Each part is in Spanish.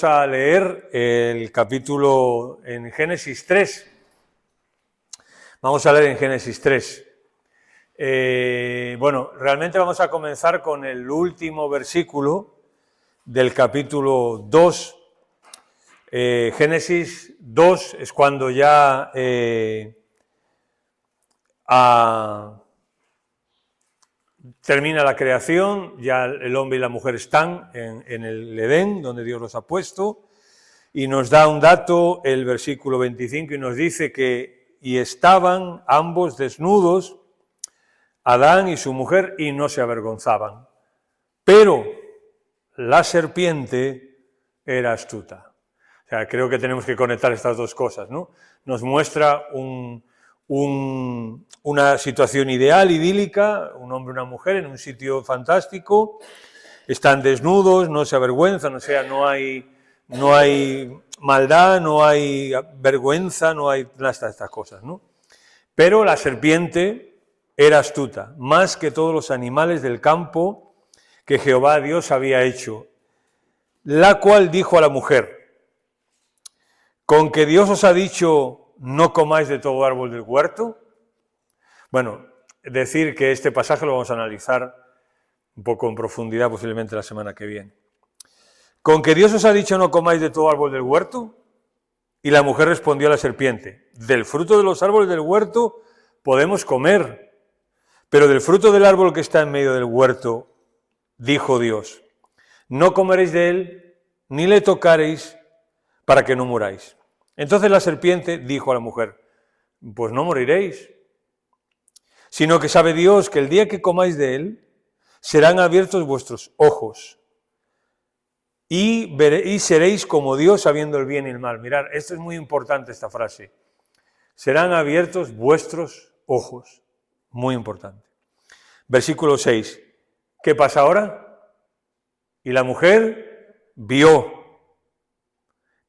A leer el capítulo en Génesis 3. Vamos a leer en Génesis 3. Realmente vamos a comenzar con el último versículo del capítulo 2. Génesis 2 es cuando ya termina la creación, ya el hombre y la mujer están en el Edén, donde Dios los ha puesto, y nos da un dato, el versículo 25, y nos dice que y estaban ambos desnudos, Adán y su mujer, y no se avergonzaban. Pero la serpiente era astuta. O sea, creo que tenemos que conectar estas dos cosas, ¿no? Nos muestra una situación ideal, idílica, un hombre y una mujer en un sitio fantástico, están desnudos, no se avergüenzan, o sea, no hay maldad, no hay vergüenza, no hay estas cosas, ¿no? Pero la serpiente era astuta, más que todos los animales del campo que Jehová Dios había hecho, la cual dijo a la mujer: ¿con que Dios os ha dicho no comáis de todo árbol del huerto? Bueno, decir que este pasaje lo vamos a analizar un poco en profundidad posiblemente la semana que viene. ¿Con que Dios os ha dicho no comáis de todo árbol del huerto? Y la mujer respondió a la serpiente: del fruto de los árboles del huerto podemos comer, pero del fruto del árbol que está en medio del huerto, dijo Dios, no comeréis de él, ni le tocaréis, para que no muráis. Entonces la serpiente dijo a la mujer: pues no moriréis, sino que sabe Dios que el día que comáis de él, serán abiertos vuestros ojos, y seréis como Dios sabiendo el bien y el mal. Mirad, esto es muy importante, esta frase. Serán abiertos vuestros ojos. Muy importante. Versículo 6. ¿Qué pasa ahora? Y la mujer vio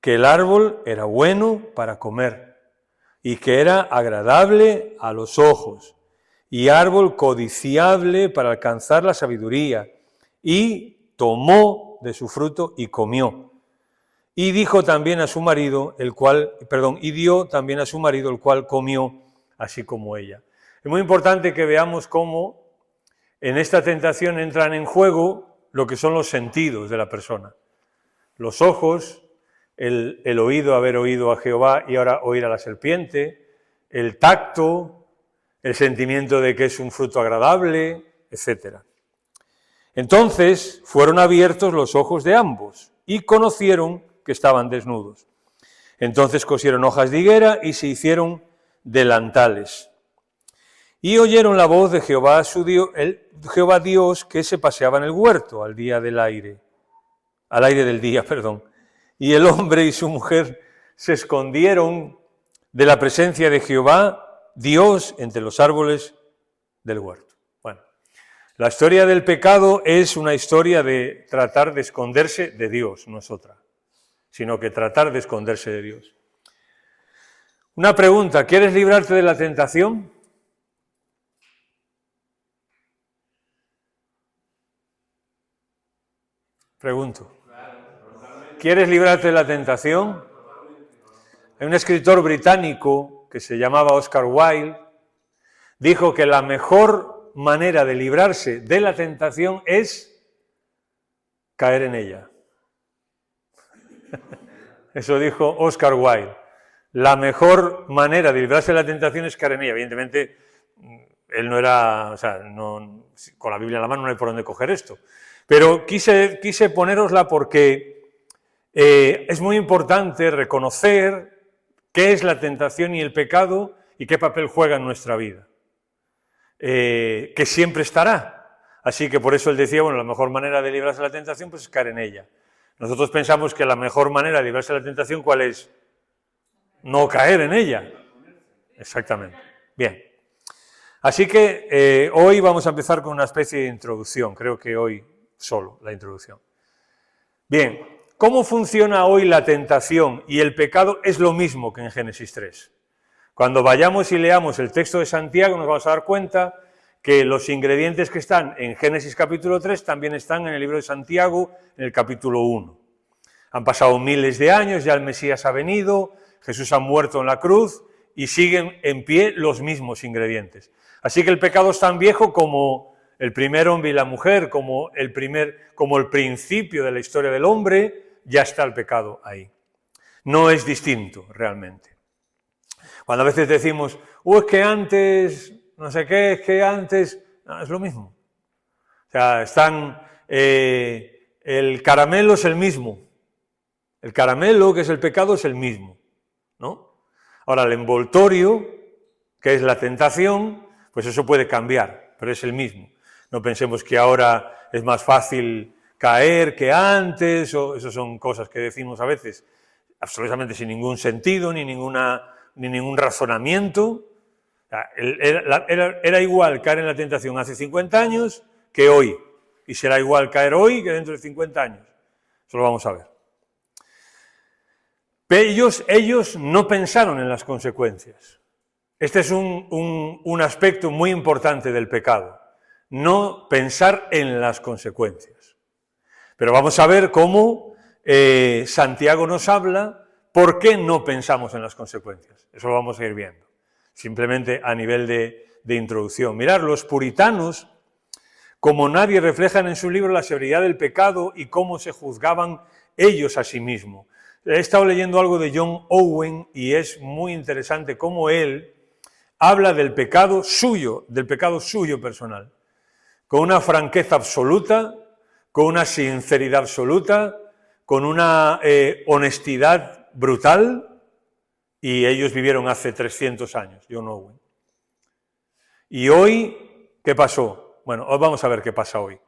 que el árbol era bueno para comer y que era agradable a los ojos y árbol codiciable para alcanzar la sabiduría, y tomó de su fruto y comió. Y dijo también a su marido, y dio también a su marido, el cual comió así como ella. Es muy importante que veamos cómo en esta tentación entran en juego lo que son los sentidos de la persona. Los ojos, el oído, haber oído a Jehová y ahora oír a la serpiente, el tacto, el sentimiento de que es un fruto agradable, etc. Entonces fueron abiertos los ojos de ambos y conocieron que estaban desnudos. Entonces cosieron hojas de higuera y se hicieron delantales. Y oyeron la voz de Jehová, Jehová Dios, que se paseaba en el huerto al aire del día. Y el hombre y su mujer se escondieron de la presencia de Jehová Dios entre los árboles del huerto. Bueno, la historia del pecado es una historia de tratar de esconderse de Dios, no es otra, sino que tratar de esconderse de Dios. Una pregunta: ¿quieres librarte de la tentación? Pregunto. ¿Quieres librarte de la tentación? Hay un escritor británico que se llamaba Oscar Wilde, dijo que la mejor manera de librarse de la tentación es caer en ella. Eso dijo Oscar Wilde. La mejor manera de librarse de la tentación es caer en ella. Evidentemente, él no era, con la Biblia en la mano no hay por dónde coger esto. Pero quise ponérosla porque es muy importante reconocer qué es la tentación y el pecado y qué papel juega en nuestra vida. Que siempre estará. Así que por eso él decía, la mejor manera de librarse de la tentación pues es caer en ella. Nosotros pensamos que la mejor manera de librarse de la tentación, ¿cuál es? No caer en ella. Exactamente. Bien. Así que hoy vamos a empezar con una especie de introducción. Creo que hoy solo la introducción. Bien. ¿Cómo funciona hoy la tentación y el pecado? Es lo mismo que en Génesis 3. Cuando vayamos y leamos el texto de Santiago nos vamos a dar cuenta que los ingredientes que están en Génesis capítulo 3 también están en el libro de Santiago en el capítulo 1. Han pasado miles de años, ya el Mesías ha venido, Jesús ha muerto en la cruz y siguen en pie los mismos ingredientes. Así que el pecado es tan viejo como el primer hombre y la mujer, como el principio de la historia del hombre, ya está el pecado ahí. No es distinto realmente. Cuando a veces decimos, es que antes, no sé qué, es que antes, no, es lo mismo. O sea, el caramelo es el mismo. El caramelo, que es el pecado, es el mismo, ¿no? Ahora, el envoltorio, que es la tentación, pues eso puede cambiar, pero es el mismo. No pensemos que ahora es más fácil caer que antes, o eso son cosas que decimos a veces absolutamente sin ningún sentido, ni ningún razonamiento. Era igual caer en la tentación hace 50 años que hoy, y será igual caer hoy que dentro de 50 años. Eso lo vamos a ver. Pero ellos no pensaron en las consecuencias. Este es un aspecto muy importante del pecado, no pensar en las consecuencias. Pero vamos a ver cómo Santiago nos habla por qué no pensamos en las consecuencias. Eso lo vamos a ir viendo, simplemente a nivel de introducción. Mirad, los puritanos, como nadie, reflejan en su libro la severidad del pecado y cómo se juzgaban ellos a sí mismos. He estado leyendo algo de John Owen y es muy interesante cómo él habla del pecado suyo personal, con una franqueza absoluta, con una sinceridad absoluta, con una honestidad brutal, y ellos vivieron hace 300 años, John Owen. Y hoy, ¿qué pasó? Bueno, hoy vamos a ver qué pasa hoy.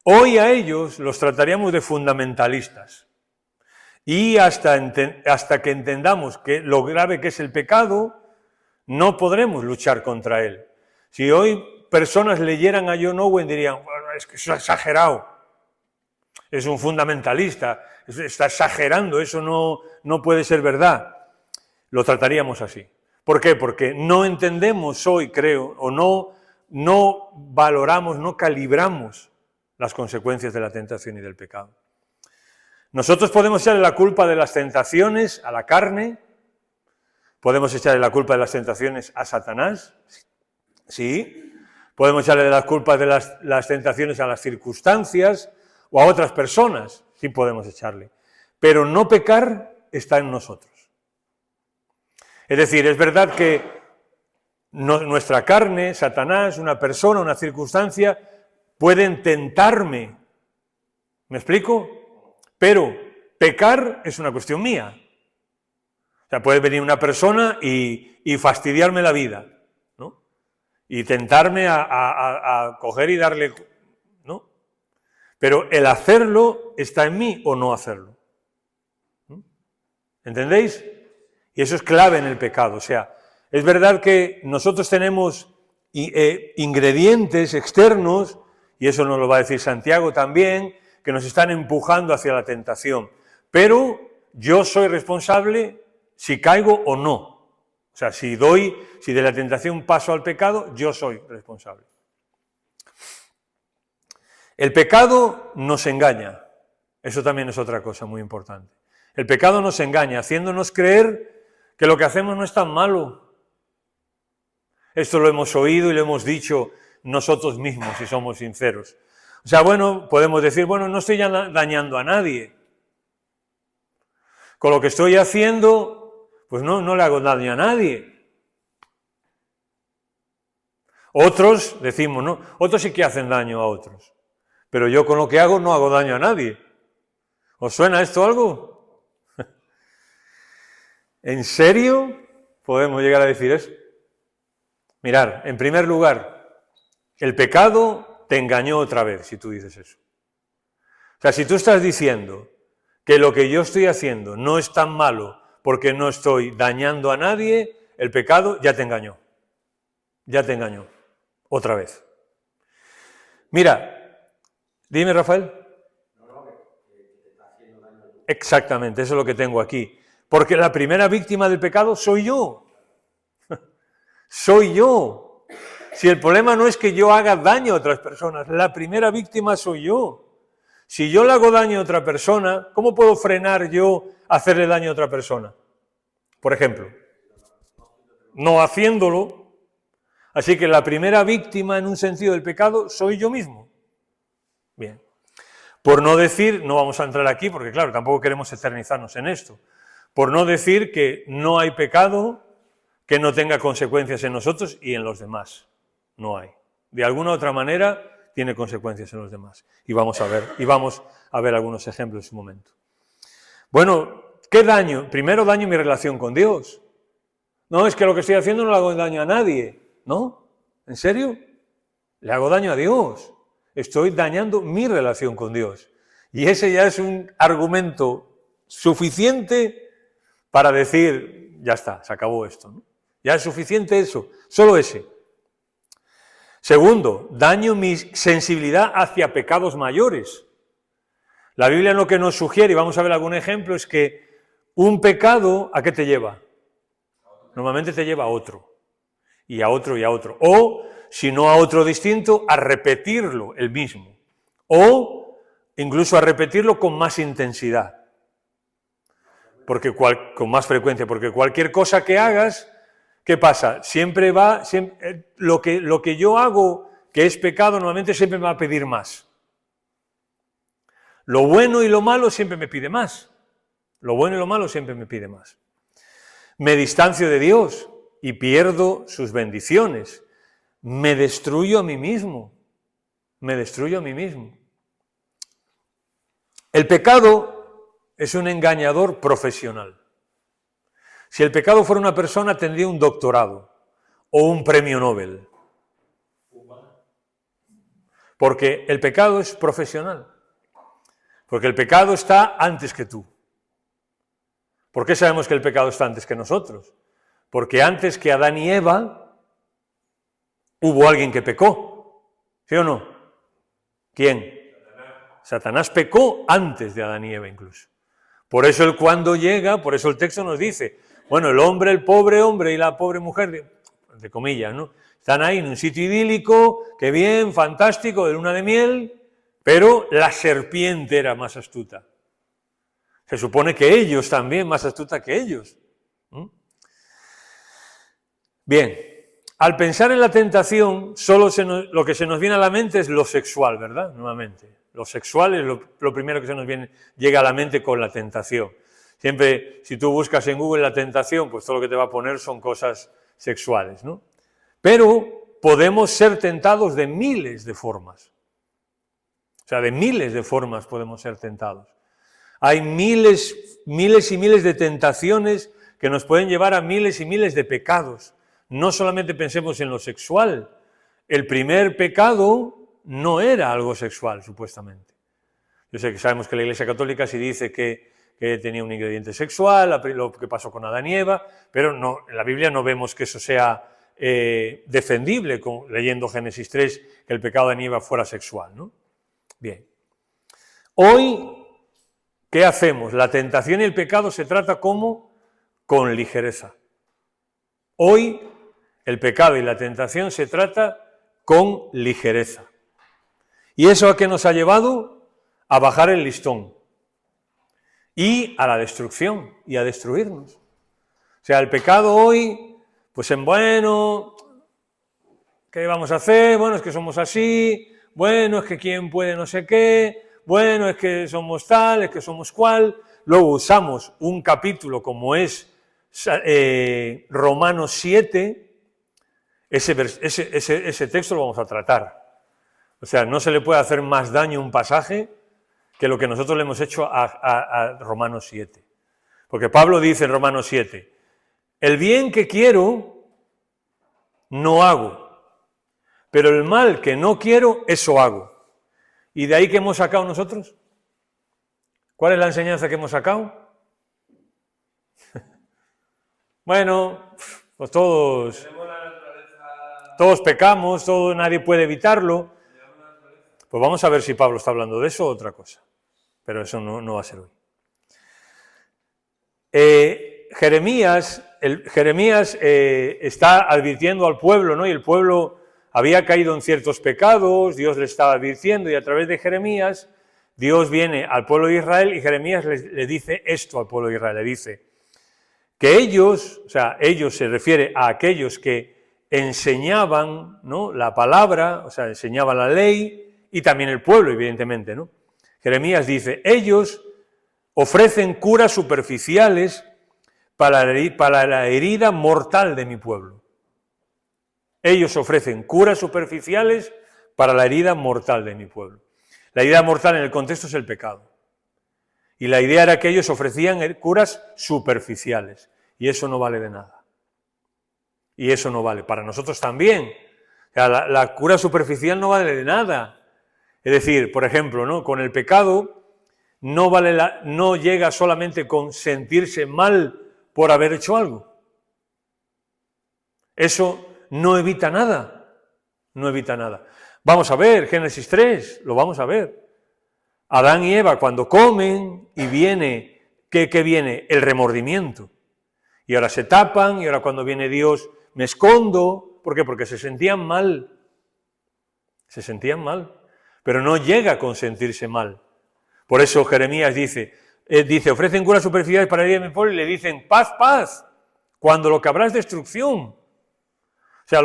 Hoy a ellos los trataríamos de fundamentalistas. Y hasta que entendamos lo grave que es el pecado, no podremos luchar contra él. Si hoy personas leyeran a John Owen dirían, bueno, es que eso es exagerado, es un fundamentalista, está exagerando, eso no puede ser verdad. Lo trataríamos así. ¿Por qué? Porque no entendemos hoy, creo, o no valoramos, no calibramos las consecuencias de la tentación y del pecado. Nosotros podemos echarle la culpa de las tentaciones a la carne, podemos echarle la culpa de las tentaciones a Satanás, sí, podemos echarle la culpa de las tentaciones a las circunstancias o a otras personas, sí podemos echarle, pero no pecar está en nosotros. Es decir, es verdad que nuestra carne, Satanás, una persona, una circunstancia, pueden tentarme, ¿me explico? Pero pecar es una cuestión mía. O sea, puede venir una persona y fastidiarme la vida, ¿no? Y tentarme a coger y darle, ¿no? Pero el hacerlo está en mí o no hacerlo. ¿No? ¿Entendéis? Y eso es clave en el pecado. O sea, es verdad que nosotros tenemos ingredientes externos, y eso nos lo va a decir Santiago también, que nos están empujando hacia la tentación. Pero yo soy responsable si caigo o no. O sea, si de la tentación paso al pecado, yo soy responsable. El pecado nos engaña. Eso también es otra cosa muy importante. El pecado nos engaña, haciéndonos creer que lo que hacemos no es tan malo. Esto lo hemos oído y lo hemos dicho nosotros mismos, si somos sinceros. O sea, bueno, podemos decir, bueno, no estoy dañando a nadie. Con lo que estoy haciendo, pues no le hago daño a nadie. Otros, decimos, no, otros sí que hacen daño a otros. Pero yo con lo que hago no hago daño a nadie. ¿Os suena esto algo? ¿En serio podemos llegar a decir eso? Mirad, en primer lugar, el pecado te engañó otra vez, si tú dices eso. O sea, si tú estás diciendo que lo que yo estoy haciendo no es tan malo porque no estoy dañando a nadie, el pecado ya te engañó. Ya te engañó. Otra vez. Mira, dime, Rafael. Exactamente, eso es lo que tengo aquí. Porque la primera víctima del pecado soy yo. Soy yo. Si el problema no es que yo haga daño a otras personas, la primera víctima soy yo. Si yo le hago daño a otra persona, ¿cómo puedo frenar yo hacerle daño a otra persona? Por ejemplo, no haciéndolo. Así que la primera víctima en un sentido del pecado soy yo mismo. Bien. Por no decir, no vamos a entrar aquí porque claro, tampoco queremos eternizarnos en esto, por no decir que no hay pecado que no tenga consecuencias en nosotros y en los demás. No hay. De alguna u otra manera tiene consecuencias en los demás. Y vamos a ver algunos ejemplos en un momento. Bueno, ¿qué daño? Primero daño mi relación con Dios. No, es que lo que estoy haciendo no le hago daño a nadie. ¿No? ¿En serio? Le hago daño a Dios. Estoy dañando mi relación con Dios. Y ese ya es un argumento suficiente para decir, ya está, se acabó esto, ¿no? Ya es suficiente eso, solo ese. Segundo, daño mi sensibilidad hacia pecados mayores. La Biblia lo que nos sugiere, y vamos a ver algún ejemplo, es que un pecado, ¿a qué te lleva? Normalmente te lleva a otro, y a otro y a otro. O, si no a otro distinto, a repetirlo el mismo. O incluso a repetirlo con más intensidad. Con más frecuencia, porque cualquier cosa que hagas, ¿qué pasa? Lo que yo hago que es pecado normalmente siempre me va a pedir más. Lo bueno y lo malo siempre me pide más. Lo bueno y lo malo siempre me pide más. Me distancio de Dios y pierdo sus bendiciones. Me destruyo a mí mismo. Me destruyo a mí mismo. El pecado es un engañador profesional. Si el pecado fuera una persona, tendría un doctorado o un premio Nobel. Porque el pecado es profesional. Porque el pecado está antes que tú. ¿Por qué sabemos que el pecado está antes que nosotros? Porque antes que Adán y Eva, hubo alguien que pecó. ¿Sí o no? ¿Quién? Satanás pecó antes de Adán y Eva incluso. Por eso el cuando llega, por eso el texto nos dice, bueno, el pobre hombre y la pobre mujer, de comillas, ¿no? Están ahí en un sitio idílico, qué bien, fantástico, de luna de miel, pero la serpiente era más astuta. Se supone que ellos también, más astuta que ellos. Bien, al pensar en la tentación, lo que se nos viene a la mente es lo sexual, ¿verdad? Nuevamente. Lo sexual es lo primero que llega a la mente con la tentación. Siempre, si tú buscas en Google la tentación, pues todo lo que te va a poner son cosas sexuales, ¿no? Pero podemos ser tentados de miles de formas. O sea, de miles de formas podemos ser tentados. Hay miles y miles de tentaciones que nos pueden llevar a miles y miles de pecados. No solamente pensemos en lo sexual. El primer pecado no era algo sexual, supuestamente. Yo sé que sabemos que la Iglesia Católica sí dice que tenía un ingrediente sexual, lo que pasó con Adán y Eva, pero no, en la Biblia no vemos que eso sea defendible, leyendo Génesis 3, que el pecado de Adán y Eva fuera sexual, ¿no? Bien. Hoy, ¿qué hacemos? La tentación y el pecado se trata como con ligereza. Hoy, el pecado y la tentación se trata con ligereza. ¿Y eso a qué nos ha llevado? A bajar el listón. Y a la destrucción, y a destruirnos. O sea, el pecado hoy, pues bueno, ¿qué vamos a hacer? Bueno, es que somos así, bueno, es que quién puede no sé qué, bueno, es que somos tal, es que somos cual. Luego usamos un capítulo como es Romanos 7, ese texto lo vamos a tratar. O sea, no se le puede hacer más daño a un pasaje que lo que nosotros le hemos hecho a Romanos 7. Porque Pablo dice en Romanos 7, el bien que quiero, no hago, pero el mal que no quiero, eso hago. ¿Y de ahí qué hemos sacado nosotros? ¿Cuál es la enseñanza que hemos sacado? Bueno, pues todos pecamos, nadie puede evitarlo. Pues vamos a ver si Pablo está hablando de eso o otra cosa. Pero eso no va a ser hoy. Jeremías está advirtiendo al pueblo, ¿no? Y el pueblo había caído en ciertos pecados, Dios le estaba advirtiendo y a través de Jeremías Dios viene al pueblo de Israel y Jeremías le dice esto al pueblo de Israel, le dice que ellos, o sea, ellos se refiere a aquellos que enseñaban, ¿no?, la palabra, o sea, enseñaban la ley, y también el pueblo, evidentemente, ¿no? Jeremías dice, ellos ofrecen curas superficiales para la herida mortal de mi pueblo. Ellos ofrecen curas superficiales para la herida mortal de mi pueblo. La herida mortal en el contexto es el pecado. Y la idea era que ellos ofrecían curas superficiales. Y eso no vale de nada. Y eso no vale. Para nosotros también. O sea, la cura superficial no vale de nada. Es decir, por ejemplo, ¿no?, con el pecado no llega solamente con sentirse mal por haber hecho algo. Eso no evita nada. No evita nada. Vamos a ver, Génesis 3, lo vamos a ver. Adán y Eva cuando comen y viene, ¿qué viene? El remordimiento. Y ahora se tapan y ahora cuando viene Dios me escondo. ¿Por qué? Porque se sentían mal. Se sentían mal. Pero no llega con sentirse mal. Por eso Jeremías dice, ofrecen curas superficiales para ir a mi pueblo y le dicen, paz, paz, cuando lo que habrá es destrucción. O sea,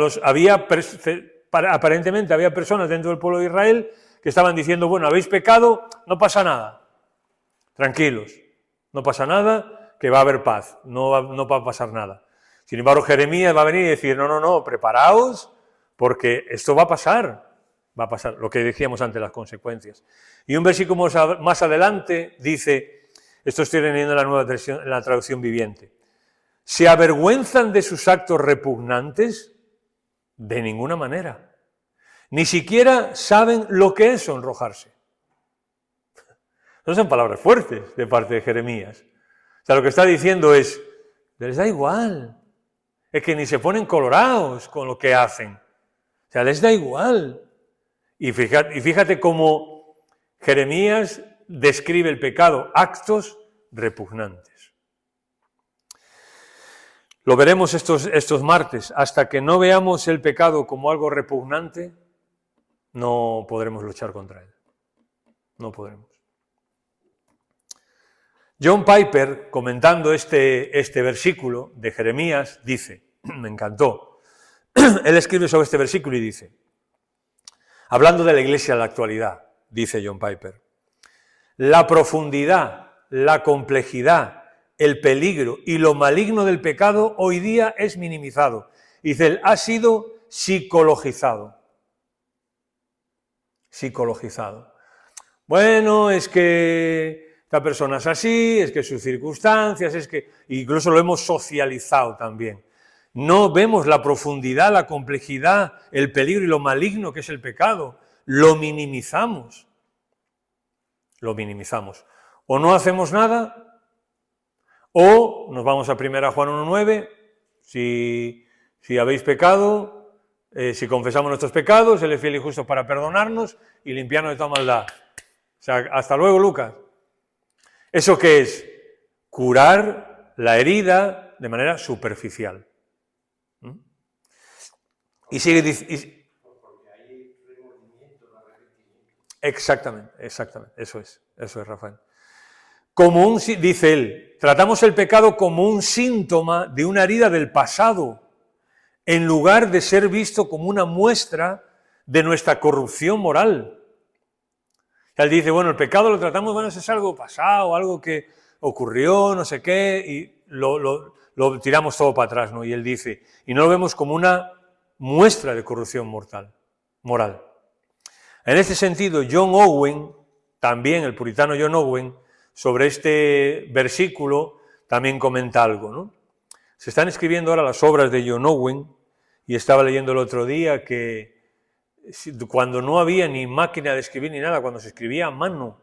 aparentemente había personas dentro del pueblo de Israel que estaban diciendo, bueno, habéis pecado, no pasa nada, tranquilos, no pasa nada, que va a haber paz, no va a pasar nada. Sin embargo, Jeremías va a venir y decir, no, preparaos, porque esto va a pasar, lo que decíamos antes, las consecuencias. Y un versículo más adelante dice, esto estoy leyendo en la traducción viviente, ¿se avergüenzan de sus actos repugnantes? De ninguna manera. Ni siquiera saben lo que es sonrojarse. No son palabras fuertes de parte de Jeremías. O sea, lo que está diciendo es, les da igual. Es que ni se ponen colorados con lo que hacen. O sea, les da igual. Y fíjate cómo Jeremías describe el pecado, actos repugnantes. Lo veremos estos martes. Hasta que no veamos el pecado como algo repugnante, no podremos luchar contra él. No podremos. John Piper, comentando este versículo de Jeremías, dice, me encantó, él escribe sobre este versículo y dice, hablando de la iglesia en la actualidad, dice John Piper, la profundidad, la complejidad, el peligro y lo maligno del pecado hoy día es minimizado. Dice él, ha sido psicologizado. Psicologizado. Bueno, es que esta persona es así, es que sus circunstancias, es que incluso lo hemos socializado también. No vemos la profundidad, la complejidad, el peligro y lo maligno que es el pecado. Lo minimizamos. Lo minimizamos. O no hacemos nada, o nos vamos a 1 Juan 1:9, si habéis pecado, si confesamos nuestros pecados, Él es fiel y justo para perdonarnos y limpiarnos de toda maldad. O sea, hasta luego, Lucas. ¿Eso qué es? Curar la herida de manera superficial. Y sigue diciendo... Exactamente, eso es, Rafael. Dice él, tratamos el pecado como un síntoma de una herida del pasado, en lugar de ser visto como una muestra de nuestra corrupción moral. Él dice, bueno, el pecado lo tratamos, bueno, eso es algo pasado, algo que ocurrió, no sé qué, y lo tiramos todo para atrás, ¿no? Y él dice, y no lo vemos como una muestra de corrupción moral. En este sentido, John Owen, también el puritano John Owen, sobre este versículo también comenta algo, ¿no? Se están escribiendo ahora las obras de John Owen, y estaba leyendo el otro día que cuando no había ni máquina de escribir ni nada, cuando se escribía a mano,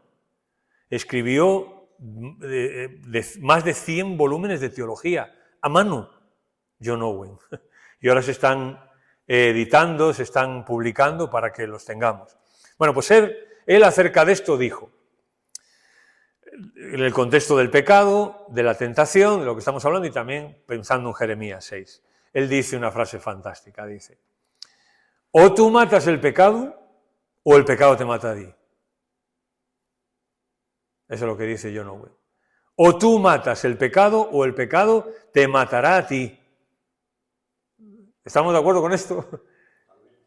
escribió más de 100 volúmenes de teología, a mano, John Owen. Y ahora se están editando, se están publicando para que los tengamos. Bueno, pues él acerca de esto dijo, en el contexto del pecado, de la tentación, de lo que estamos hablando, y también pensando en Jeremías 6. Él dice una frase fantástica, dice, o tú matas el pecado, o el pecado te mata a ti. Eso es lo que dice John Owen. O tú matas el pecado o el pecado te matará a ti. ¿Estamos de acuerdo con esto?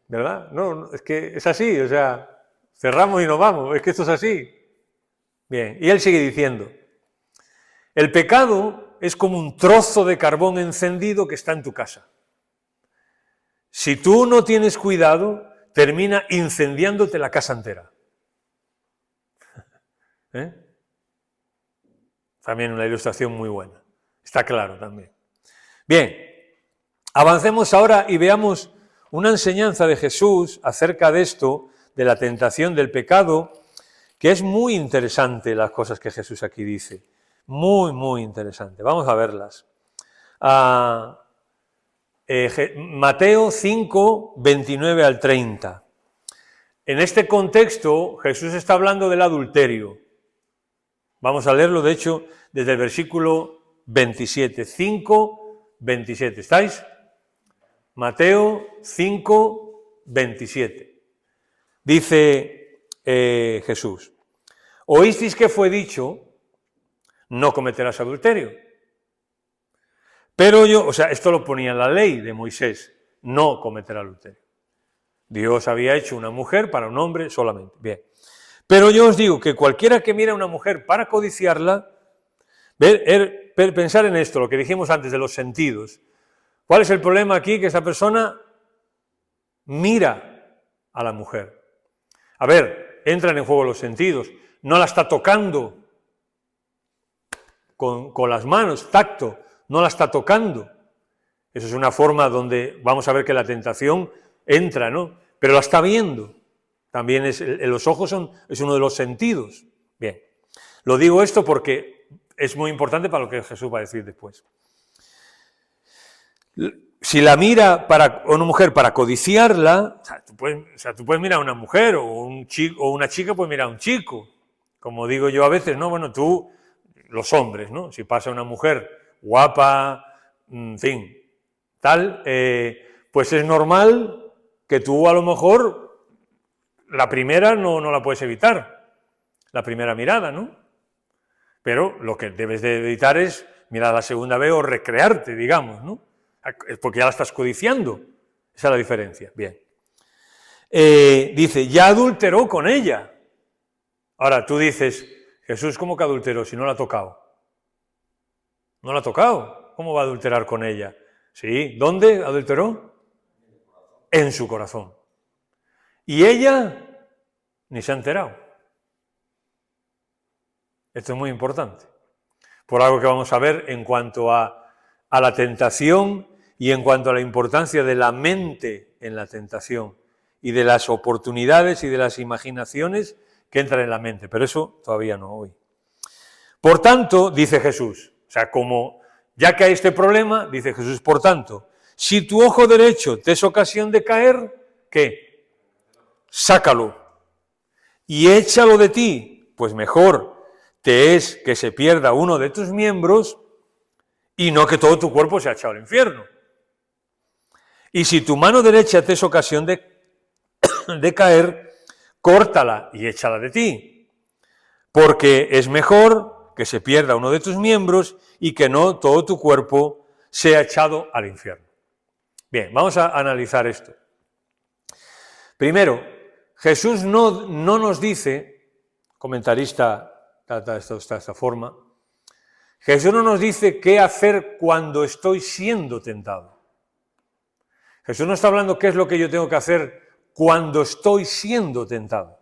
¿Verdad? No, es que es así, o sea, cerramos y nos vamos, es que esto es así. Bien, y él sigue diciendo, el pecado es como un trozo de carbón encendido que está en tu casa. Si tú no tienes cuidado, termina incendiándote la casa entera. ¿Eh? También una ilustración muy buena. Está claro también. Bien, avancemos ahora y veamos una enseñanza de Jesús acerca de esto, de la tentación del pecado, que es muy interesante las cosas que Jesús aquí dice. Muy, muy interesante. Vamos a verlas. Mateo 5, 29 al 30. En este contexto, Jesús está hablando del adulterio. Vamos a leerlo, de hecho, desde el versículo 27. 5, 27. ¿Estáis? Mateo 5, 27. Dice Jesús, oísteis que fue dicho, no cometerás adulterio. Pero yo, o sea, esto lo ponía en la ley de Moisés, no cometer adulterio. Dios había hecho una mujer para un hombre solamente. Bien. Pero yo os digo que cualquiera que mira a una mujer para codiciarla, pensar en esto, lo que dijimos antes de los sentidos. ¿Cuál es el problema aquí? Que esa persona mira a la mujer. A ver, entran en juego los sentidos. No la está tocando con las manos, tacto. No la está tocando. Eso es una forma donde vamos a ver que la tentación entra, ¿no? Pero la está viendo. También los ojos es uno de los sentidos. Bien, lo digo esto porque es muy importante para lo que Jesús va a decir después. Si la mira a una mujer para codiciarla, tú puedes mirar a una mujer o un chico, o una chica puede mirar a un chico. Como digo yo a veces, no, bueno, tú, los hombres, ¿no? Si pasa una mujer guapa, en fin, tal, pues es normal que tú a lo mejor la primera no la puedes evitar, la primera mirada, ¿no? Pero lo que debes de evitar es mirar la segunda vez o recrearte, digamos, ¿no? Porque ya la estás codiciando, esa es la diferencia. Bien. Dice, ya adulteró con ella. Ahora tú dices, Jesús, ¿cómo que adulteró si no la ha tocado? No la ha tocado. ¿Cómo va a adulterar con ella? Sí, ¿dónde adulteró? En su corazón. Y ella ni se ha enterado. Esto es muy importante. Por algo que vamos a ver en cuanto a la tentación y en cuanto a la importancia de la mente en la tentación y de las oportunidades y de las imaginaciones que entran en la mente. Pero eso todavía no hoy. Por tanto, dice Jesús, o sea, como ya que hay este problema, dice Jesús, por tanto, si tu ojo derecho te es ocasión de caer, ¿qué? Sácalo y échalo de ti, pues mejor te es que se pierda uno de tus miembros y no que todo tu cuerpo sea echado al infierno. Y si tu mano derecha te es ocasión de caer, córtala y échala de ti, porque es mejor que se pierda uno de tus miembros y que no todo tu cuerpo sea echado al infierno. Bien, vamos a analizar esto. Primero, Jesús no nos dice, comentarista trata esto de esta forma, Jesús no nos dice qué hacer cuando estoy siendo tentado. Jesús no está hablando qué es lo que yo tengo que hacer cuando estoy siendo tentado.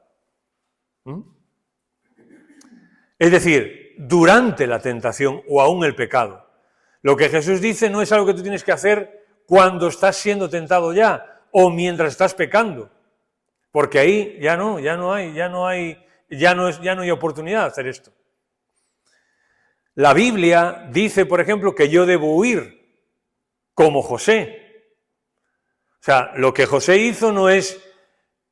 Es decir, durante la tentación o aún el pecado. Lo que Jesús dice no es algo que tú tienes que hacer cuando estás siendo tentado ya o mientras estás pecando. Porque ahí ya no hay oportunidad de hacer esto. La Biblia dice, por ejemplo, que yo debo huir como José. O sea, lo que José hizo no es,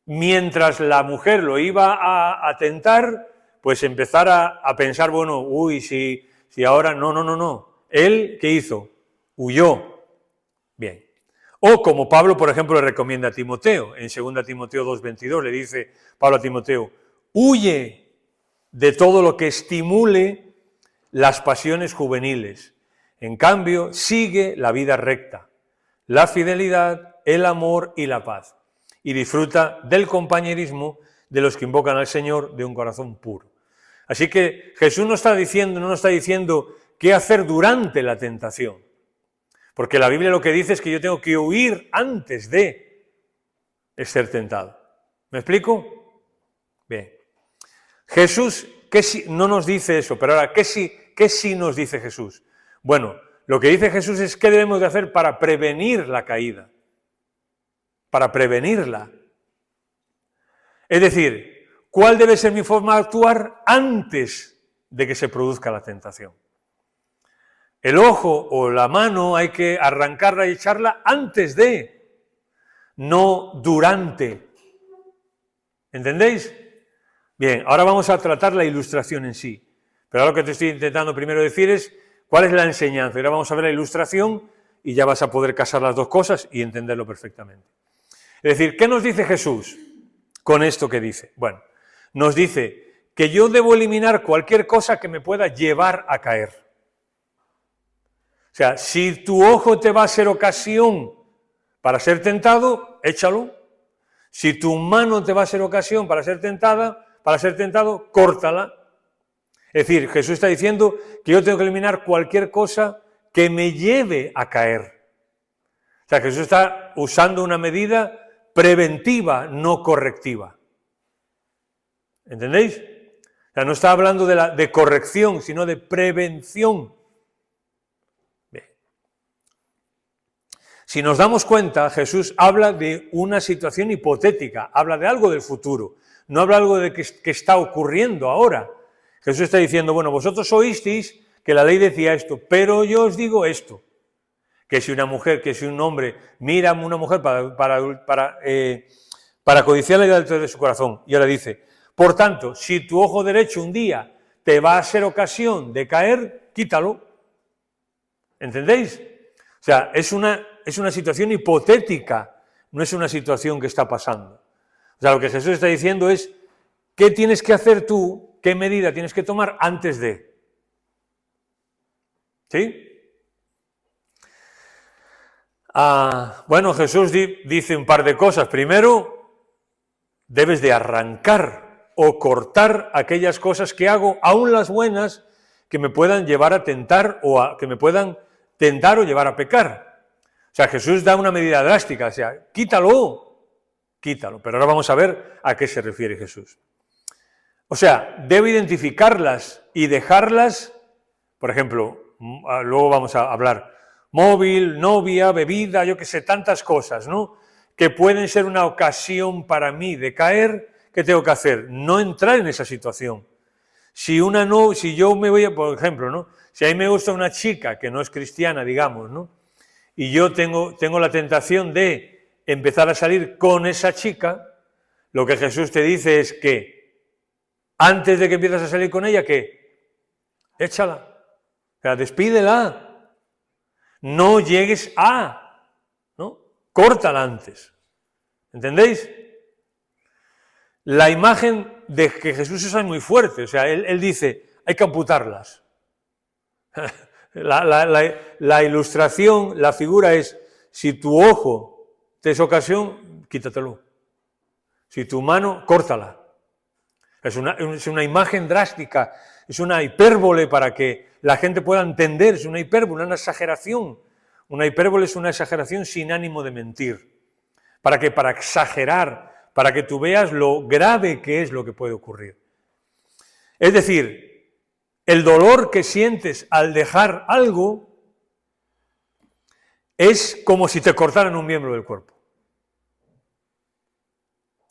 mientras la mujer lo iba a tentar, pues empezar a pensar, bueno, uy, si ahora, no. Él, ¿qué hizo? Huyó. Bien. O como Pablo, por ejemplo, le recomienda a Timoteo, en 2 Timoteo 2:22, le dice Pablo a Timoteo, huye de todo lo que estimule las pasiones juveniles. En cambio, sigue la vida recta, la fidelidad, el amor y la paz, y disfruta del compañerismo de los que invocan al Señor de un corazón puro. Así que Jesús no nos está diciendo qué hacer durante la tentación, porque la Biblia lo que dice es que yo tengo que huir antes de ser tentado. ¿Me explico? Bien. Jesús, no nos dice eso, pero ahora, ¿qué sí nos dice Jesús? Bueno, lo que dice Jesús es qué debemos de hacer para prevenir la caída, para prevenirla. Es decir, ¿cuál debe ser mi forma de actuar antes de que se produzca la tentación? El ojo o la mano hay que arrancarla y echarla antes de, no durante. ¿Entendéis? Bien, ahora vamos a tratar la ilustración en sí. Pero ahora lo que te estoy intentando primero decir es cuál es la enseñanza. Ahora vamos a ver la ilustración y ya vas a poder casar las dos cosas y entenderlo perfectamente. Es decir, ¿qué nos dice Jesús con esto que dice? Bueno, nos dice que yo debo eliminar cualquier cosa que me pueda llevar a caer. O sea, si tu ojo te va a ser ocasión para ser tentado, échalo. Si tu mano te va a ser ocasión para ser tentado, córtala. Es decir, Jesús está diciendo que yo tengo que eliminar cualquier cosa que me lleve a caer. O sea, Jesús está usando una medida preventiva, no correctiva. ¿Entendéis? O sea, no está hablando de corrección, sino de prevención. Bien. Si nos damos cuenta, Jesús habla de una situación hipotética, habla de algo del futuro, no habla de algo de que está ocurriendo ahora. Jesús está diciendo, bueno, vosotros oísteis que la ley decía esto, pero yo os digo esto, que si una mujer, que si un hombre mira a una mujer para codiciarla y dentro de su corazón, y ahora dice, por tanto, si tu ojo derecho un día te va a ser ocasión de caer, quítalo. ¿Entendéis? O sea, es una situación hipotética, no es una situación que está pasando. O sea, lo que Jesús está diciendo es, ¿qué tienes que hacer tú? ¿Qué medida tienes que tomar antes de? ¿Sí? Bueno, Jesús dice un par de cosas. Primero, debes de arrancar o cortar aquellas cosas que hago, aun las buenas, que me puedan llevar a tentar que me puedan tentar o llevar a pecar. O sea, Jesús da una medida drástica, o sea, quítalo. Pero ahora vamos a ver a qué se refiere Jesús. O sea, debo identificarlas y dejarlas, por ejemplo, luego vamos a hablar, móvil, novia, bebida, yo qué sé, tantas cosas, ¿no? Que pueden ser una ocasión para mí de caer, ¿qué tengo que hacer? No entrar en esa situación. Si yo me voy, por ejemplo, ¿no? Si a mí me gusta una chica que no es cristiana, digamos, ¿no? Y yo tengo la tentación de empezar a salir con esa chica, lo que Jesús te dice es que antes de que empieces a salir con ella, ¿qué? Échala. O sea, despídela. No llegues ¿no? Córtala antes. ¿Entendéis? La imagen de que Jesús usa es muy fuerte. O sea, él dice, hay que amputarlas. La ilustración, la figura es, si tu ojo te es ocasión, quítatelo. Si tu mano, córtala. Es una imagen drástica, es una hipérbole para que la gente pueda entender, es una hipérbole, una exageración. Una hipérbole es una exageración sin ánimo de mentir. ¿Para qué? Para exagerar, para que tú veas lo grave que es lo que puede ocurrir. Es decir, el dolor que sientes al dejar algo es como si te cortaran un miembro del cuerpo.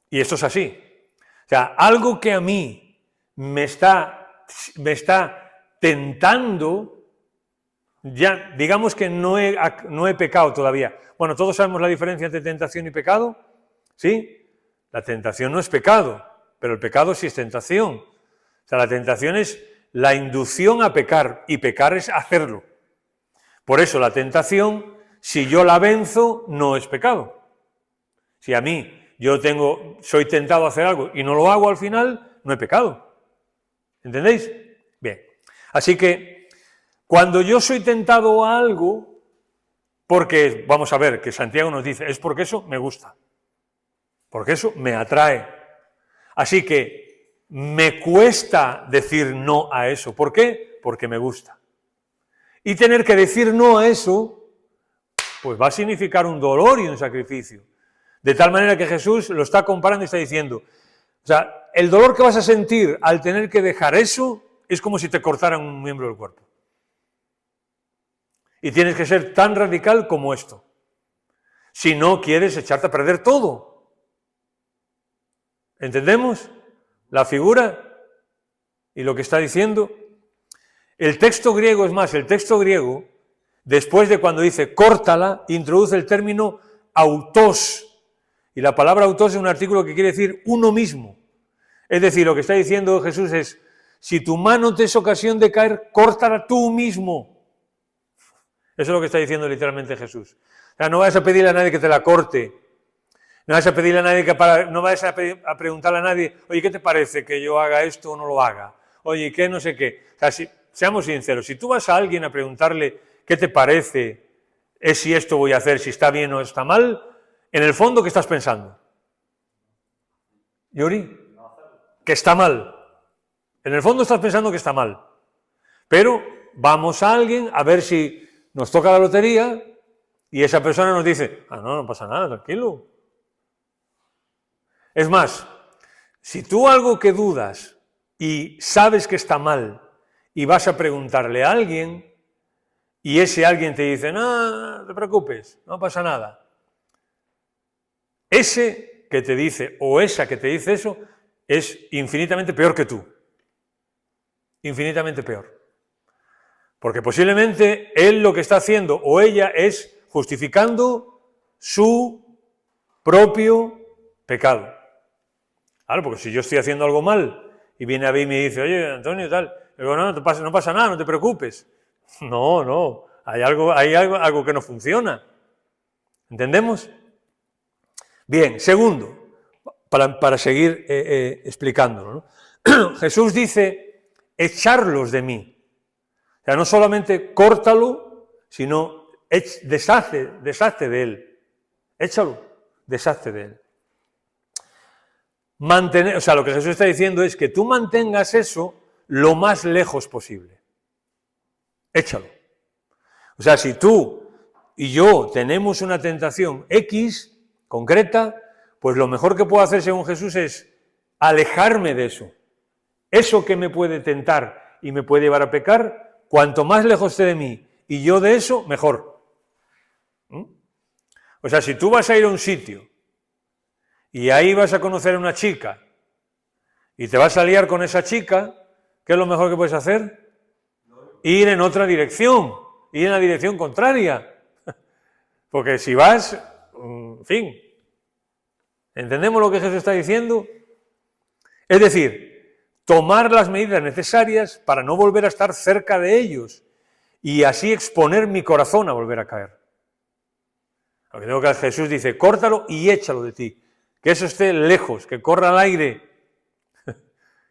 Y esto es así. O sea, algo que a mí me está tentando, ya digamos que no he pecado todavía. Bueno, todos sabemos la diferencia entre tentación y pecado, ¿sí? La tentación no es pecado, pero el pecado sí es tentación. O sea, la tentación es la inducción a pecar, y pecar es hacerlo. Por eso la tentación, si yo la venzo, no es pecado. Si a mí soy tentado a hacer algo y no lo hago al final, no he pecado. ¿Entendéis? Bien. Así que cuando yo soy tentado a algo, porque, vamos a ver, que Santiago nos dice, es porque eso me gusta, porque eso me atrae. Así que me cuesta decir no a eso. ¿Por qué? Porque me gusta. Y tener que decir no a eso, pues va a significar un dolor y un sacrificio. De tal manera que Jesús lo está comparando y está diciendo, o sea, el dolor que vas a sentir al tener que dejar eso es como si te cortaran un miembro del cuerpo. Y tienes que ser tan radical como esto. Si no quieres echarte a perder todo. ¿Entendemos la figura y lo que está diciendo? El texto griego, es más, el texto griego, después de cuando dice córtala, introduce el término autos. Y la palabra autos es un artículo que quiere decir uno mismo. Es decir, lo que está diciendo Jesús es, si tu mano te es ocasión de caer, córtala tú mismo. Eso es lo que está diciendo literalmente Jesús. O sea, no vayas a pedirle a nadie que te la corte. No vayas a pedirle a nadie no vayas a preguntarle a nadie, oye, ¿qué te parece que yo haga esto o no lo haga? Oye, ¿qué no sé qué? O sea, seamos sinceros, si tú vas a alguien a preguntarle qué te parece, es si esto voy a hacer, si está bien o está mal, en el fondo, ¿qué estás pensando? Yuri, que está mal. En el fondo estás pensando que está mal. Pero vamos a alguien a ver si nos toca la lotería y esa persona nos dice, no pasa nada, tranquilo. Es más, si tú algo que dudas y sabes que está mal y vas a preguntarle a alguien y ese alguien te dice, no te preocupes, no pasa nada. Ese que te dice o esa que te dice eso es infinitamente peor que tú. Infinitamente peor. Porque posiblemente él lo que está haciendo o ella es justificando su propio pecado. Claro, porque si yo estoy haciendo algo mal y viene a mí y me dice, oye, Antonio, tal, digo, no pasa nada, no te preocupes. No, hay algo que no funciona. ¿Entendemos? Bien, segundo, para seguir explicándolo, ¿no? Jesús dice, echarlos de mí. O sea, no solamente córtalo, sino deshazte de él. Échalo, deshazte de él. O sea, lo que Jesús está diciendo es que tú mantengas eso lo más lejos posible. Échalo. O sea, si tú y yo tenemos una tentación X concreta, pues lo mejor que puedo hacer según Jesús es alejarme de eso. Eso que me puede tentar y me puede llevar a pecar, cuanto más lejos esté de mí y yo de eso, mejor. O sea, si tú vas a ir a un sitio y ahí vas a conocer a una chica y te vas a liar con esa chica, ¿qué es lo mejor que puedes hacer? Ir en otra dirección, ir en la dirección contraria. Porque si vas, en fin, ¿entendemos lo que Jesús está diciendo? Es decir, tomar las medidas necesarias para no volver a estar cerca de ellos y así exponer mi corazón a volver a caer. Lo que tengo que hacer, Jesús dice, córtalo y échalo de ti. Que eso esté lejos, que corra al aire,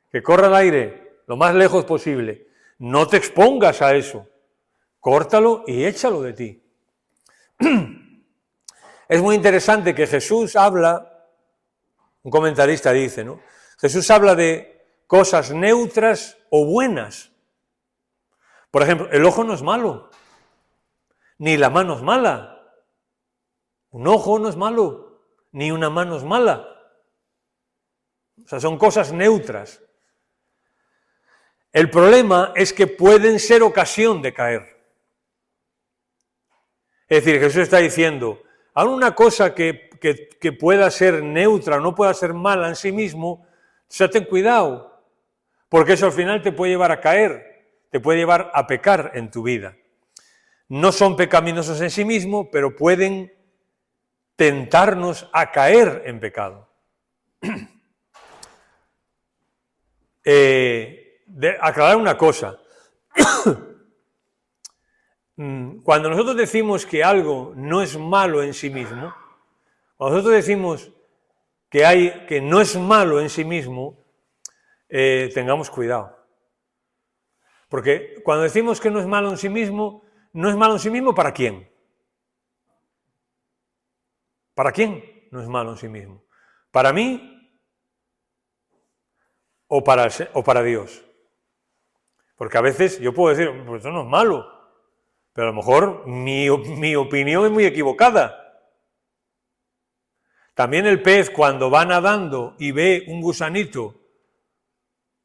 que corra al aire lo más lejos posible. No te expongas a eso, córtalo y échalo de ti. Es muy interesante que Jesús habla, un comentarista dice, ¿no? Jesús habla de cosas neutras o buenas. Por ejemplo, el ojo no es malo, ni la mano es mala. Un ojo no es malo, ni una mano es mala. O sea, son cosas neutras. El problema es que pueden ser ocasión de caer. Es decir, Jesús está diciendo, aún una cosa que pueda ser neutra, no pueda ser mala en sí mismo, o sea, ten cuidado, porque eso al final te puede llevar a caer, te puede llevar a pecar en tu vida. No son pecaminosos en sí mismos, pero pueden tentarnos a caer en pecado. Aclarar una cosa. Cuando nosotros decimos que algo no es malo en sí mismo, cuando nosotros decimos que no es malo en sí mismo, tengamos cuidado. Porque cuando decimos que no es malo en sí mismo, no es malo en sí mismo, ¿para quién? ¿Para quién no es malo en sí mismo? ¿Para mí o para Dios? Porque a veces yo puedo decir, pues eso no es malo, pero a lo mejor mi opinión es muy equivocada. También el pez, cuando va nadando y ve un gusanito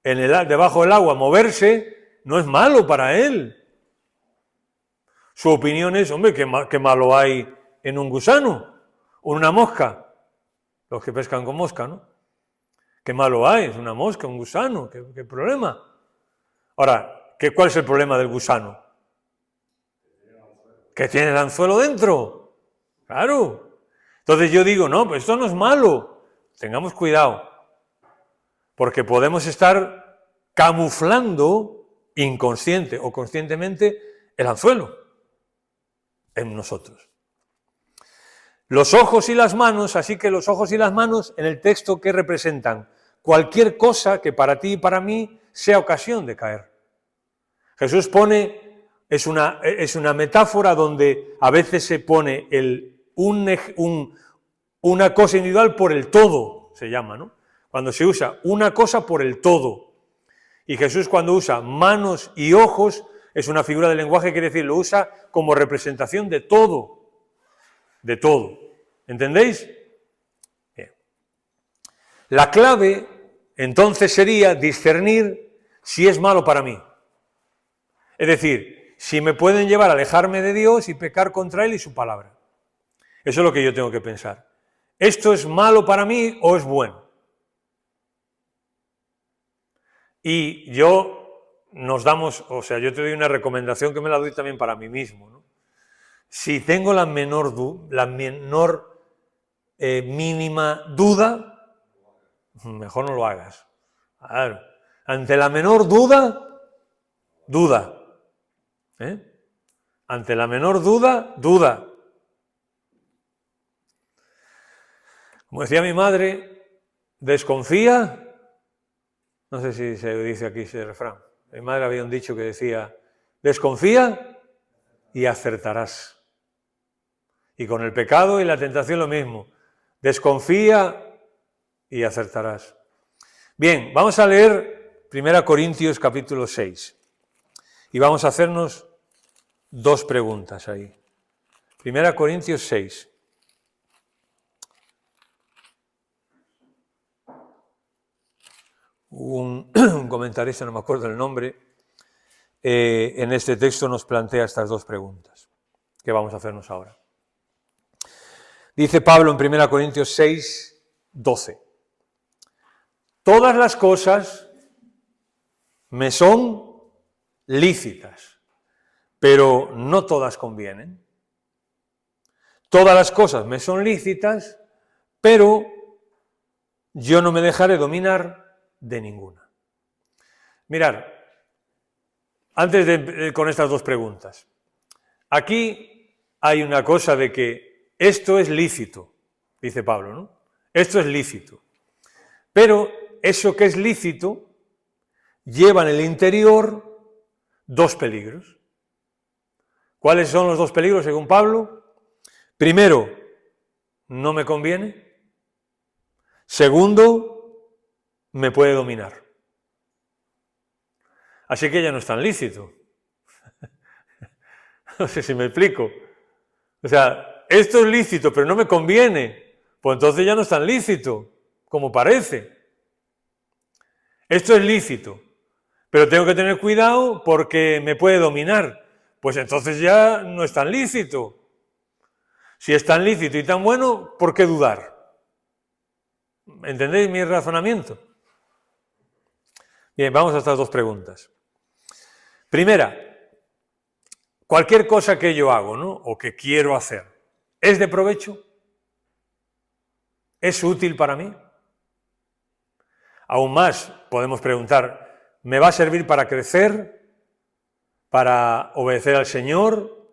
debajo del agua moverse, no es malo para él. Su opinión es, hombre, qué malo hay en un gusano o una mosca. Los que pescan con mosca, ¿no? Qué malo hay, es una mosca, un gusano, qué problema. Ahora, ¿cuál es el problema del gusano? Que tiene el anzuelo dentro. Claro. Entonces yo digo, no, pues esto no es malo. Tengamos cuidado. Porque podemos estar camuflando inconsciente o conscientemente el anzuelo en nosotros. Los ojos y las manos, así que los ojos y las manos en el texto, ¿qué representan? Cualquier cosa que para ti y para mí sea ocasión de caer. Jesús pone, es una metáfora donde a veces se pone una cosa individual por el todo, se llama, ¿no? Cuando se usa una cosa por el todo. Y Jesús, cuando usa manos y ojos, es una figura de lenguaje, quiere decir, lo usa como representación de todo. De todo. ¿Entendéis? Bien. La clave, entonces, sería discernir si es malo para mí. Es decir, si me pueden llevar a alejarme de Dios y pecar contra Él y su palabra. Eso es lo que yo tengo que pensar. ¿Esto es malo para mí o es bueno? Y yo te doy una recomendación que me la doy también para mí mismo, ¿no? Si tengo la menor mínima duda, mejor no lo hagas. Claro. Ante la menor duda, duda. Ante la menor duda, duda. Como decía mi madre, desconfía. No sé si se dice aquí ese refrán. Mi madre había un dicho que decía, desconfía y acertarás. Y con el pecado y la tentación lo mismo. Desconfía y acertarás. Bien, vamos a leer 1 Corintios capítulo 6. Y vamos a hacernos dos preguntas ahí. 1 Corintios 6. Un comentarista, no me acuerdo el nombre, en este texto nos plantea estas dos preguntas que vamos a hacernos ahora. Dice Pablo en 1 Corintios 6, 12. Todas las cosas me son lícitas, pero no todas convienen. Todas las cosas me son lícitas, pero yo no me dejaré dominar de ninguna. Mirad, antes con estas dos preguntas, aquí hay una cosa de que esto es lícito, dice Pablo, ¿no? Esto es lícito, pero eso que es lícito lleva en el interior dos peligros. ¿Cuáles son los dos peligros según Pablo? Primero, no me conviene. Segundo, me puede dominar. Así que ya no es tan lícito. No sé si me explico. O sea, esto es lícito, pero no me conviene. Pues entonces ya no es tan lícito, como parece. Esto es lícito, pero tengo que tener cuidado porque me puede dominar. Pues entonces ya no es tan lícito. Si es tan lícito y tan bueno, ¿por qué dudar? ¿Entendéis mi razonamiento? Bien, vamos a estas dos preguntas. Primera, cualquier cosa que yo hago, ¿no? O que quiero hacer, ¿es de provecho? ¿Es útil para mí? Aún más, podemos preguntar, ¿me va a servir para crecer? ¿Para obedecer al Señor?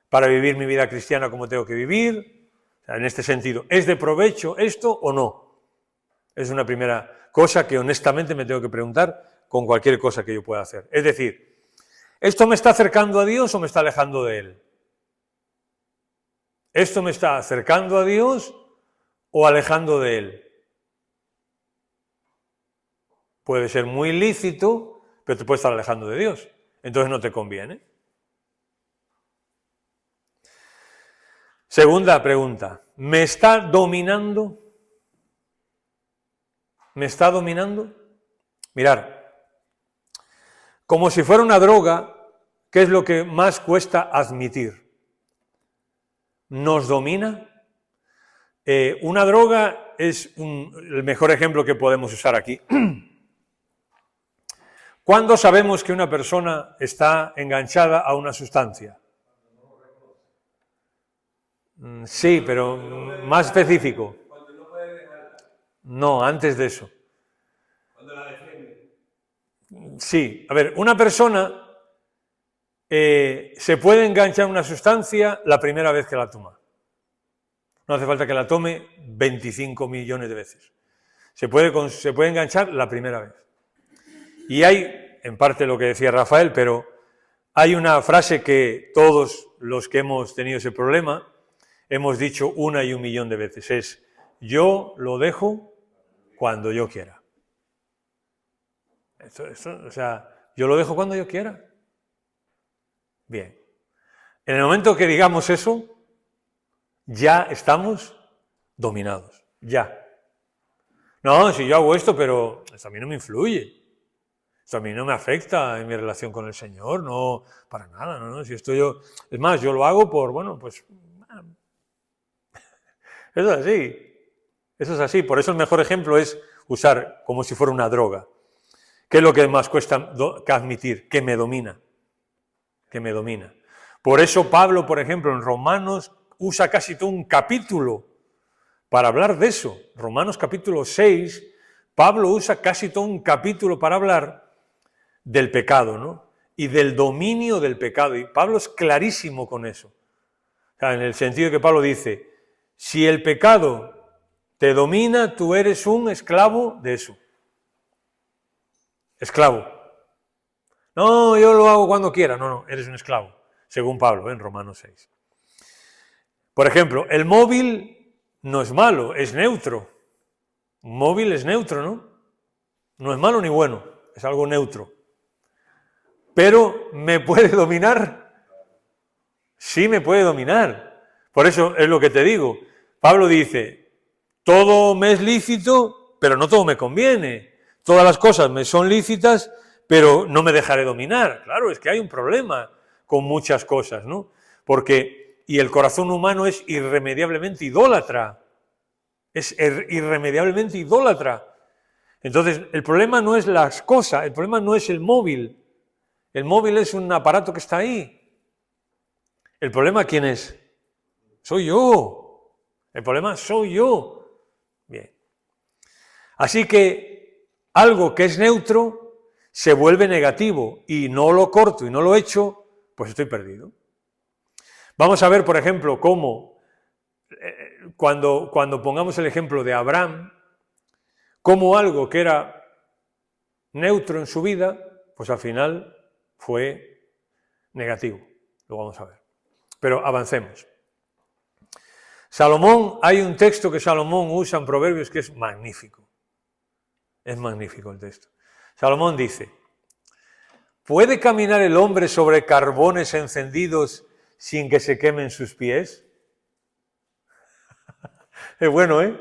¿Para vivir mi vida cristiana como tengo que vivir? O sea, en este sentido, ¿es de provecho esto o no? Es una primera cosa que honestamente me tengo que preguntar con cualquier cosa que yo pueda hacer. Es decir, ¿Esto me está acercando a Dios o me está alejando de Él? ¿Esto me está acercando a Dios o alejando de Él? Puede ser muy lícito, pero te puede estar alejando de Dios. Entonces no te conviene. Segunda pregunta. ¿Me está dominando? ¿Me está dominando? Mirar, como si fuera una droga, ¿qué es lo que más cuesta admitir? ¿Nos domina? Una droga es el mejor ejemplo que podemos usar aquí. ¿Cuándo sabemos que una persona está enganchada a una sustancia? Sí, pero más específico. No, antes de eso. Sí, a ver, una persona se puede enganchar a una sustancia la primera vez que la toma. No hace falta que la tome 25 millones de veces. Se puede enganchar la primera vez. Y hay, en parte lo que decía Rafael, pero hay una frase que todos los que hemos tenido ese problema hemos dicho 1 y 1 millón de veces. Es, yo lo dejo cuando yo quiera. O sea, yo lo dejo cuando yo quiera. Bien. En el momento que digamos eso, ya estamos dominados. Ya. No, si yo hago esto, pero esto a mí no me influye. Esto a mí no me afecta en mi relación con el Señor, no, para nada, no. Si esto yo, es más, yo lo hago por, bueno, pues, eso es así. Eso es así. Por eso el mejor ejemplo es usar como si fuera una droga. ¿Qué es lo que más cuesta admitir? Que me domina. Que me domina. Por eso Pablo, por ejemplo, en Romanos usa casi todo un capítulo para hablar de eso. Romanos capítulo 6, Pablo usa casi todo un capítulo para hablar del pecado, ¿no? Y del dominio del pecado. Y Pablo es clarísimo con eso. O sea, en el sentido que Pablo dice, si el pecado te domina, tú eres un esclavo de eso. Esclavo. No, yo lo hago cuando quiera. No, eres un esclavo, según Pablo, en Romanos 6. Por ejemplo, el móvil no es malo, es neutro. Un móvil es neutro, ¿no? No es malo ni bueno, es algo neutro. Pero ¿me puede dominar? Sí, me puede dominar. Por eso es lo que te digo. Pablo dice, todo me es lícito, pero no todo me conviene. Todas las cosas me son lícitas, pero no me dejaré dominar. Claro, es que hay un problema con muchas cosas, ¿no? Y el corazón humano es irremediablemente idólatra. Es irremediablemente idólatra. Entonces, el problema no es las cosas, el problema no es el móvil. El móvil es un aparato que está ahí. ¿El problema quién es? Soy yo. El problema soy yo. Bien. Así que algo que es neutro se vuelve negativo y no lo corto y no lo echo, pues estoy perdido. Vamos a ver, por ejemplo, cómo, cuando pongamos el ejemplo de Abraham, cómo algo que era neutro en su vida, pues al final fue negativo. Lo vamos a ver. Pero avancemos. Salomón, hay un texto que Salomón usa en Proverbios que es magnífico. Es magnífico el texto. Salomón dice, ¿puede caminar el hombre sobre carbones encendidos sin que se quemen sus pies? Es bueno, ¿eh?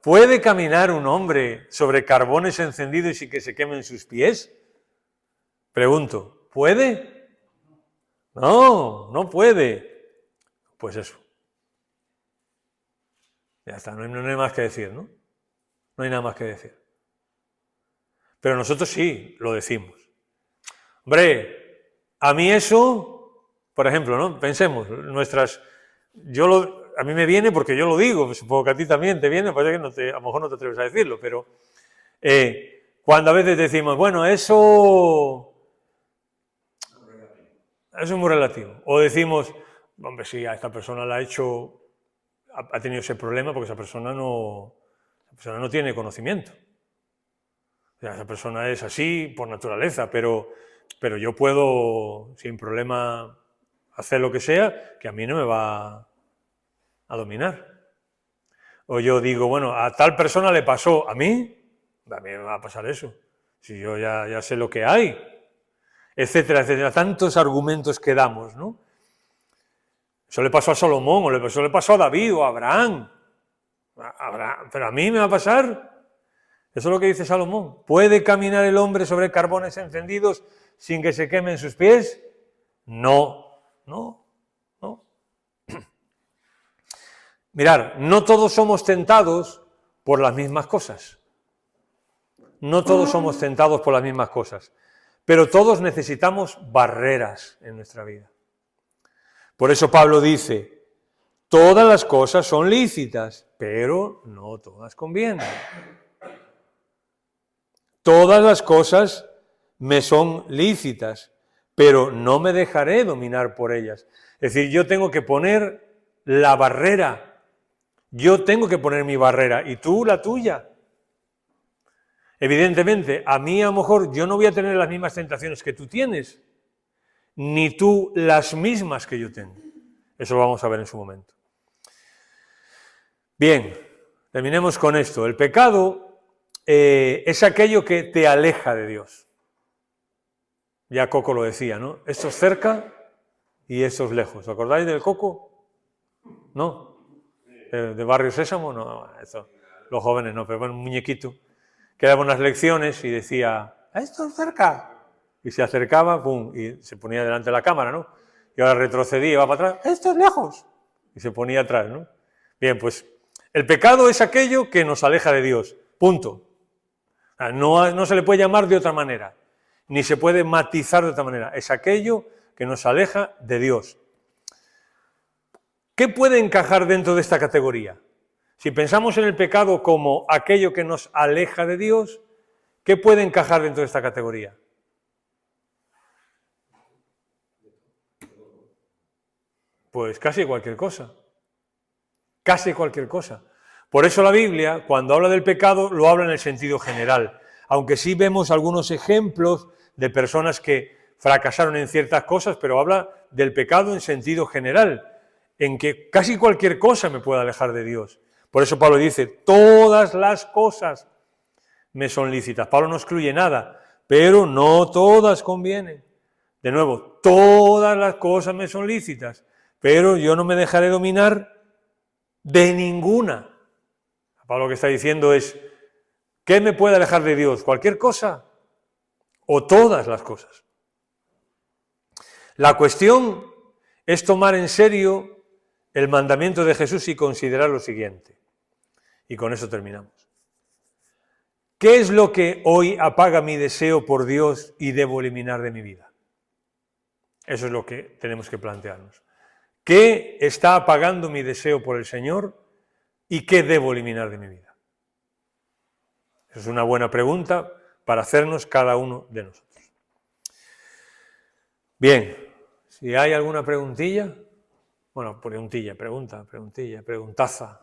¿Puede caminar un hombre sobre carbones encendidos sin que se quemen sus pies? Pregunto, ¿puede? No, no puede. Pues eso. Ya está, no hay más que decir, ¿no? No hay nada más que decir. Pero nosotros sí lo decimos. Hombre, a mí eso, por ejemplo, ¿no? Pensemos, a mí me viene porque yo lo digo, supongo que a ti también te viene, pues que a lo mejor no te atreves a decirlo, pero cuando a veces decimos, bueno, eso es muy relativo. O decimos, hombre, sí, a esta persona la ha hecho, ha tenido ese problema porque esa persona no tiene conocimiento. Esa persona es así por naturaleza, pero yo puedo sin problema hacer lo que sea, que a mí no me va a dominar. O yo digo, bueno, a tal persona le pasó, a mí me va a pasar eso. Si yo ya sé lo que hay, etcétera, etcétera. Tantos argumentos que damos, ¿no? Eso le pasó a Salomón, o eso le pasó a David o a Abraham. Pero a mí me va a pasar. Eso es lo que dice Salomón. ¿Puede caminar el hombre sobre carbones encendidos sin que se quemen sus pies? No. Mirad, no todos somos tentados por las mismas cosas. No todos somos tentados por las mismas cosas. Pero todos necesitamos barreras en nuestra vida. Por eso Pablo dice, todas las cosas son lícitas, pero no todas convienen. Todas las cosas me son lícitas, pero no me dejaré dominar por ellas. Es decir, yo tengo que poner la barrera. Yo tengo que poner mi barrera y tú la tuya. Evidentemente, a mí a lo mejor yo no voy a tener las mismas tentaciones que tú tienes, ni tú las mismas que yo tengo. Eso lo vamos a ver en su momento. Bien, terminemos con esto. El pecado es aquello que te aleja de Dios. Ya Coco lo decía, ¿no? Esto es cerca y esto es lejos. ¿Os acordáis del Coco? ¿No? ¿De Barrio Sésamo? No, eso, los jóvenes no, pero bueno, un muñequito que daba unas lecciones y decía, esto es cerca. Y se acercaba, pum, y se ponía delante de la cámara, ¿no? Y ahora retrocedía y iba para atrás, esto es lejos. Y se ponía atrás, ¿no? Bien, pues el pecado es aquello que nos aleja de Dios, punto. No se le puede llamar de otra manera, ni se puede matizar de otra manera. Es aquello que nos aleja de Dios. ¿Qué puede encajar dentro de esta categoría? Si pensamos en el pecado como aquello que nos aleja de Dios, ¿qué puede encajar dentro de esta categoría? Pues casi cualquier cosa. Casi cualquier cosa. Por eso la Biblia, cuando habla del pecado, lo habla en el sentido general. Aunque sí vemos algunos ejemplos de personas que fracasaron en ciertas cosas, pero habla del pecado en sentido general, en que casi cualquier cosa me puede alejar de Dios. Por eso Pablo dice, todas las cosas me son lícitas. Pablo no excluye nada, pero no todas convienen. De nuevo, todas las cosas me son lícitas, pero yo no me dejaré dominar de ninguna. Pablo lo que está diciendo es, ¿qué me puede alejar de Dios? ¿Cualquier cosa? ¿O todas las cosas? La cuestión es tomar en serio el mandamiento de Jesús y considerar lo siguiente. Y con eso terminamos. ¿Qué es lo que hoy apaga mi deseo por Dios y debo eliminar de mi vida? Eso es lo que tenemos que plantearnos. ¿Qué está apagando mi deseo por el Señor y qué debo eliminar de mi vida? Esa es una buena pregunta para hacernos cada uno de nosotros. Bien, si hay alguna preguntilla, bueno, preguntilla, preguntaza.